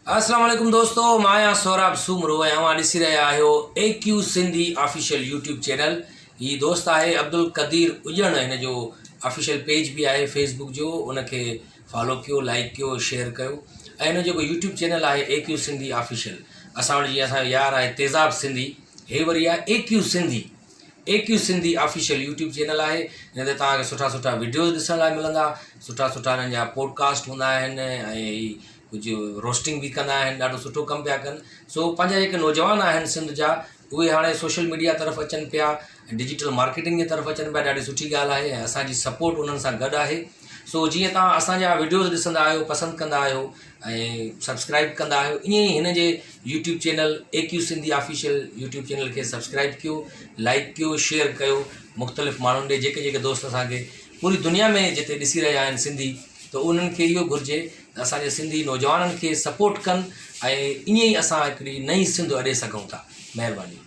अस्सलाम वालेकुम दोस्तों, मां आहियां सौरभ सूमरो ऐं तव्हां ॾिसी रहिया आहियो AQ Sindhi official YouTube channel. ही दोस्त आहे अब्दुल कदीर उजण, हिन जो ऑफिशियल पेज भी आहे फेसबुक जो, उनखे फॉलो कयो, लाइक कयो, शेयर कयो। ऐं हिन जेको यूट्यूब चैनल आहे AQ सिंधी ऑफिशियल, असां वटि जीअं असांजो यार आहे तेज़ाब सिंधी, हे वरी आहे AQ Sindhi official YouTube channel आहे। हिन ते तव्हांखे सुठा सुठा वीडियोज़ ॾिसण लाइ मिलंदा, सुठा सुठा हिननि जा पॉडकास्ट हूंदा आहिनि ऐं कुझु रोस्टिंग भी कंदा आहिनि, ॾाढो सुठो कमु पिया कनि। सो पंहिंजा जेके नौजवान आहिनि सिंध जा, उहे हाणे सोशल मीडिया तरफ़ अचनि पिया, डिजिटल मार्केटिंग जे तरफ़ अचनि पिया, ॾाढी सुठी ॻाल्हि आहे ऐं असांजी सपोर्ट उन्हनि सां गॾु आहे। सो जीअं तव्हां असांजा वीडियोज़ ॾिसंदा आहियो, पसंदि कंदा आहियो ऐं सब्सक्राइब कंदा आहियो, ईअं ई हिन जे YouTube channel AQ Sindhi official YouTube channel खे सब्सक्राइब कयो, लाइक कयो, शेयर कयो मुख़्तलिफ़ माण्हुनि ॾे, जेके जेके दोस्त असांखे पूरी दुनिया में जिते ॾिसी रहिया आहिनि सिंधी, त उन्हनि खे इहो घुरिजे त असांजे सिंधी नौजवाननि खे सपोर्ट कनि ऐं ईअं ई असां हिकिड़ी नई सिंध अॾे सघूं था। महिरबानी।